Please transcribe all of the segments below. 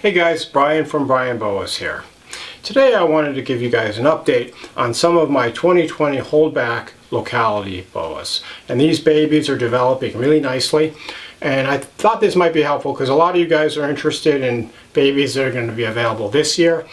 Hey guys, Brian from Brian Boas here. Today I wanted to give you guys an update on some of my 2020 Holdback Locality Boas. And these babies are developing really nicely. And I thought this might be helpful because a lot of you guys are interested in babies that are going to be available this year.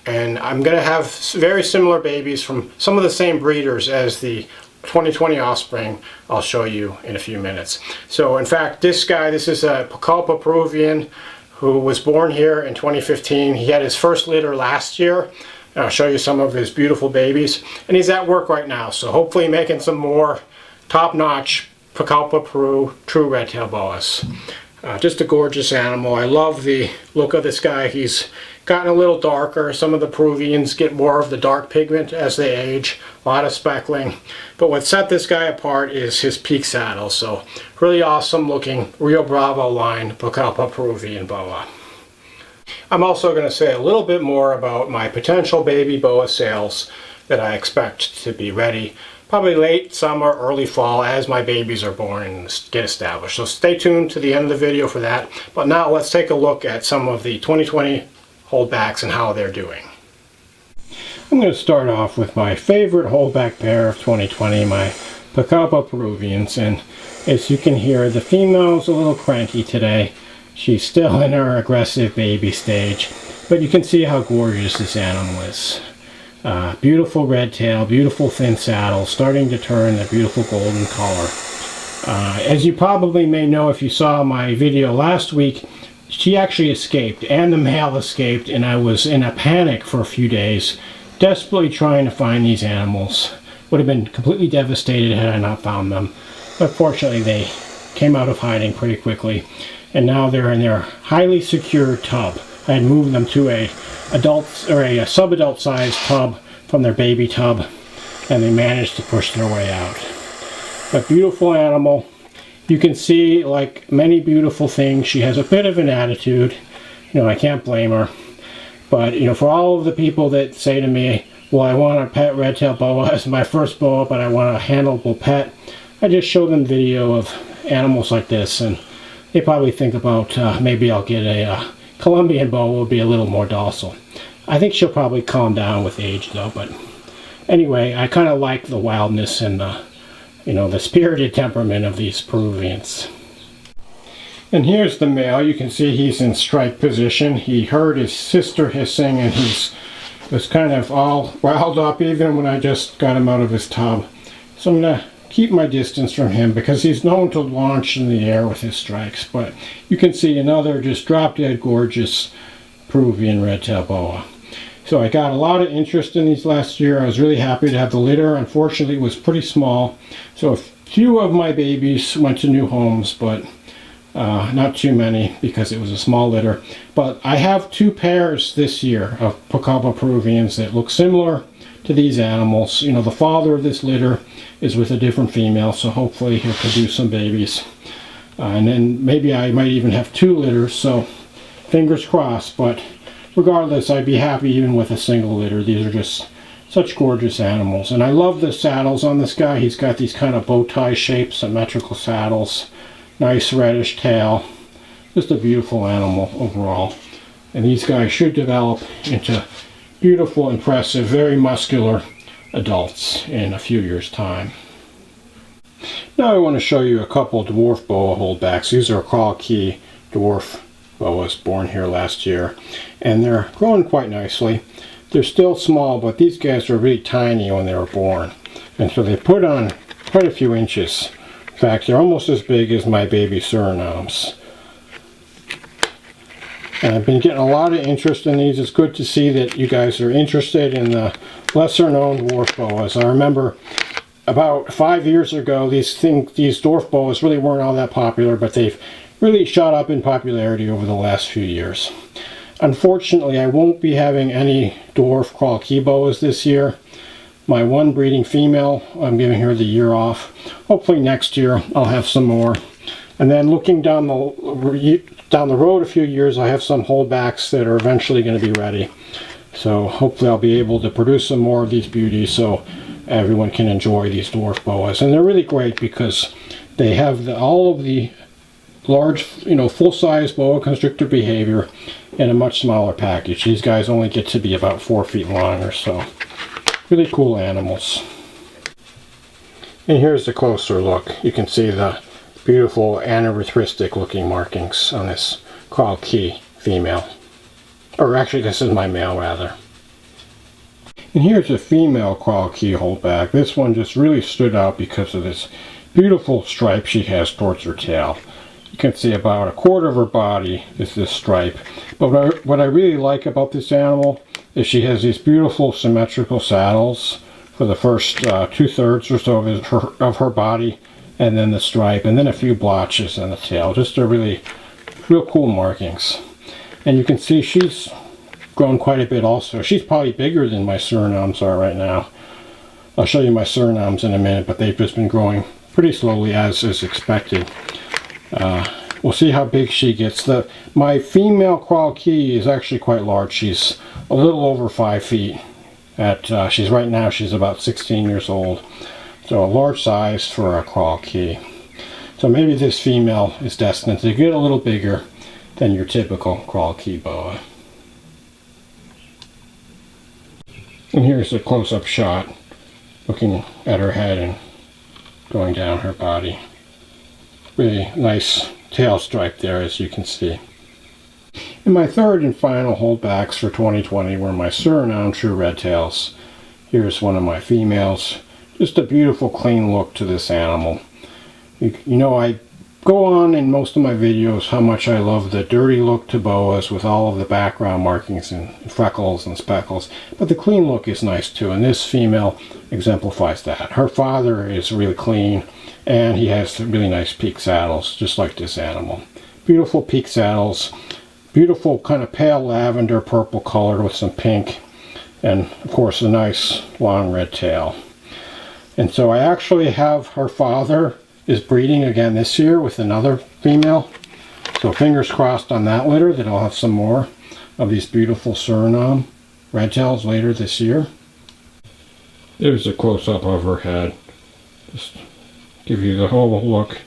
And I'm going to have very similar babies from some of the same breeders as the 2020 offspring I'll show you in a few minutes. So in fact, this is a Picabo Peruvian who was born here in 2015. He had his first litter last year. And I'll show you some of his beautiful babies. And he's at work right now, so hopefully making some more top-notch Picabo Peru true red-tailed boas. Just a gorgeous animal. I love the look of this guy. He's gotten a little darker. Some of the Peruvians get more of the dark pigment as they age. A lot of speckling. But what set this guy apart is his peak saddle. So really awesome looking Rio Bravo line Picabo Peruvian boa. I'm also going to say a little bit more about my potential baby boa sales that I expect to be ready probably late summer, early fall as my babies are born and get established. So stay tuned to the end of the video for that. But now let's take a look at some of the 2020 holdbacks and how they're doing. I'm going to start off with my favorite holdback pair of 2020, my Picabo Peruvians. And as you can hear, the female's a little cranky today. She's still in her aggressive baby stage, but you can see how gorgeous this animal is. Beautiful red tail, beautiful thin saddle, starting to turn a beautiful golden color. As you probably may know if you saw my video last week, she actually escaped, and the male escaped, and I was in a panic for a few days, desperately trying to find these animals. Would have been completely devastated had I not found them, but fortunately they came out of hiding pretty quickly, and now they're in their highly secure tub. I had moved them to a sub-adult sized tub from their baby tub, and they managed to push their way out. But beautiful animal. You can see, like many beautiful things, she has a bit of an attitude. I can't blame her. But for all of the people that say to me, well, I want a pet red-tailed boa as my first boa, but I want a handleable pet, I just show them video of animals like this, and they probably think about maybe I'll get a Colombian boa, will be a little more docile. I think she'll probably calm down with age though, but anyway, I kind of like the wildness and the spirited temperament of these Peruvians. And here's the male. You can see he's in strike position. He heard his sister hissing and he was kind of all riled up even when I just got him out of his tub. So I'm going to keep my distance from him because he's known to launch in the air with his strikes. But you can see another just drop-dead gorgeous Peruvian red-tailed boa. So I got a lot of interest in these last year. I was really happy to have the litter. Unfortunately, it was pretty small. So a few of my babies went to new homes, but not too many because it was a small litter. But I have two pairs this year of Picabo Peruvians that look similar to these animals. The father of this litter is with a different female, so hopefully he'll produce some babies. And then maybe I might even have two litters, so fingers crossed. But regardless, I'd be happy even with a single litter. These are just such gorgeous animals. And I love the saddles on this guy. He's got these kind of bow tie shaped symmetrical saddles. Nice reddish tail. Just a beautiful animal overall. And these guys should develop into beautiful, impressive, very muscular adults in a few years' time. Now I want to show you a couple Dwarf Boa holdbacks. These are Crawl Key Dwarf Boas born here last year, and they're growing quite nicely. They're still small, but these guys were really tiny when they were born, and so they put on quite a few inches. In fact, they're almost as big as my baby Surinames. And I've been getting a lot of interest in these. It's good to see that you guys are interested in the lesser known dwarf boas. I remember about 5 years ago these dwarf boas really weren't all that popular, but they've really shot up in popularity over the last few years. Unfortunately, I won't be having any dwarf Crawl Key boas this year. My one breeding female, I'm giving her the year off. Hopefully next year I'll have some more. And then looking down the road a few years, I have some holdbacks that are eventually going to be ready. So hopefully I'll be able to produce some more of these beauties so everyone can enjoy these dwarf boas. And they're really great because they have all of the large, full-size boa constrictor behavior. in a much smaller package. These guys only get to be about 4 feet long or so. Really cool animals. And here's the closer look. You can see the beautiful aneurystic looking markings on this Locality female. Or actually, this is my male rather. And here's a female Locality Holdback. This one just really stood out because of this beautiful stripe she has towards her tail. You can see about a quarter of her body is this stripe. But what I really like about this animal is she has these beautiful symmetrical saddles for the first 2/3 or so of her body, and then the stripe, and then a few blotches on the tail. Just a real cool markings. And you can see she's grown quite a bit also. She's probably bigger than my Surinames are right now. I'll show you my Surinames in a minute, but they've just been growing pretty slowly as is expected. We'll see how big she gets. My female Locality is actually quite large. She's a little over 5 feet. Right now she's about 16 years old. So a large size for a Locality. So maybe this female is destined to get a little bigger than your typical Locality Boa. And here's a close-up shot looking at her head and going down her body. Really nice tail stripe there, as you can see. And my third and final holdbacks for 2020 were my Suriname True Red Tails. Here's one of my females. Just a beautiful clean look to this animal. You know, I go on in most of my videos how much I love the dirty look to boas with all of the background markings and freckles and speckles, but the clean look is nice too, and this female exemplifies that. Her father is really clean, and he has really nice peak saddles, just like this animal. Beautiful peak saddles, beautiful kind of pale lavender purple color with some pink, and of course a nice long red tail. And so I actually have her father is breeding again this year with another female. So fingers crossed on that litter that I'll have some more of these beautiful Suriname red tails later this year. There's a close-up of her head. Just give you the whole look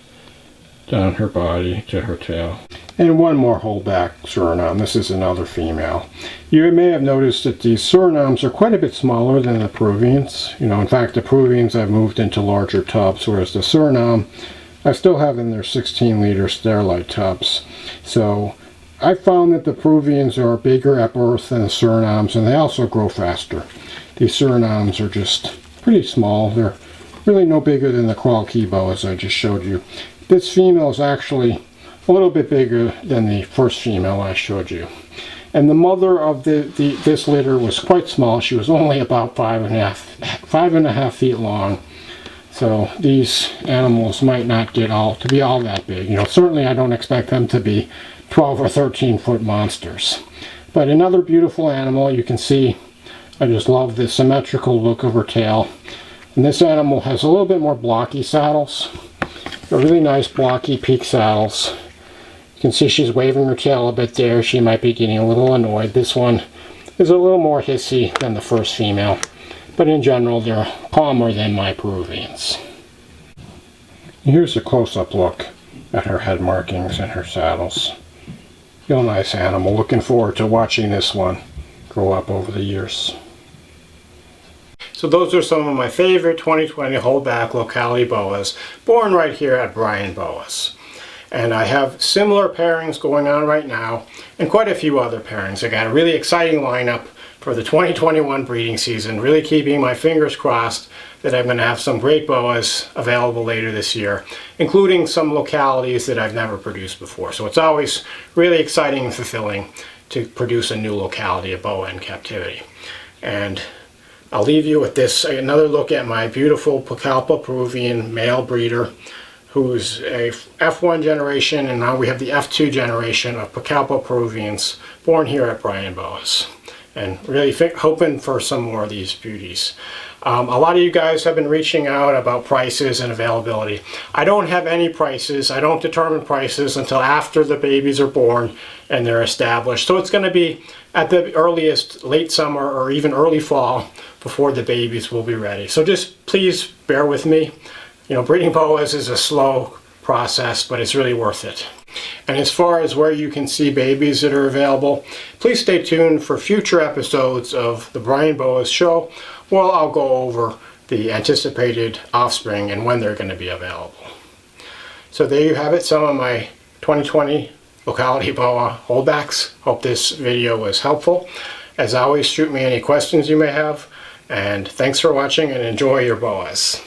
down her body to her tail. And one more holdback Suriname. This is another female. You may have noticed that these Surinames are quite a bit smaller than the Peruvians. You know, in fact, the Peruvians I've moved into larger tubs, whereas the Suriname I still have in their 16-liter Sterilite tubs. So I found that the Peruvians are bigger at birth than the Surinames, and they also grow faster. These Surinames are just pretty small. They're really no bigger than the Locality Boas I just showed you. This female is actually a little bit bigger than the first female I showed you. And the mother of this litter was quite small. She was only about 5.5 feet long. So these animals might not get to be all that big. You know, certainly I don't expect them to be 12 or 13 foot monsters. But another beautiful animal. You can see I just love the symmetrical look of her tail. And this animal has a little bit more blocky saddles. They're really nice blocky peak saddles. You can see she's waving her tail a bit there. She might be getting a little annoyed. This one is a little more hissy than the first female, but in general they're calmer than my Peruvians. Here's a close-up look at her head markings and her saddles. Real nice animal. Looking forward to watching this one grow up over the years. So those are some of my favorite 2020 holdback Locality Boas, born right here at Bryan Boas. And I have similar pairings going on right now, and quite a few other pairings. I got a really exciting lineup for the 2021 breeding season, really keeping my fingers crossed that I'm going to have some great boas available later this year, including some localities that I've never produced before. So it's always really exciting and fulfilling to produce a new locality, a boa in captivity. And I'll leave you with this, another look at my beautiful Picabo Peruvian male breeder, who's a F1 generation, and now we have the F2 generation of Picabo Peruvians born here at Bryan Boas. And really hoping for some more of these beauties. A lot of you guys have been reaching out about prices and availability. I don't have any prices. I don't determine prices until after the babies are born and they're established. So it's going to be at the earliest late summer or even early fall before the babies will be ready. So just please bear with me. You know, breeding boas is a slow process, but it's really worth it. And as far as where you can see babies that are available, please stay tuned for future episodes of the Brian Boas Show, where I'll go over the anticipated offspring and when they're going to be available. So there you have it, some of my 2020 Locality Boa holdbacks. Hope this video was helpful. As always, shoot me any questions you may have, and thanks for watching and enjoy your boas.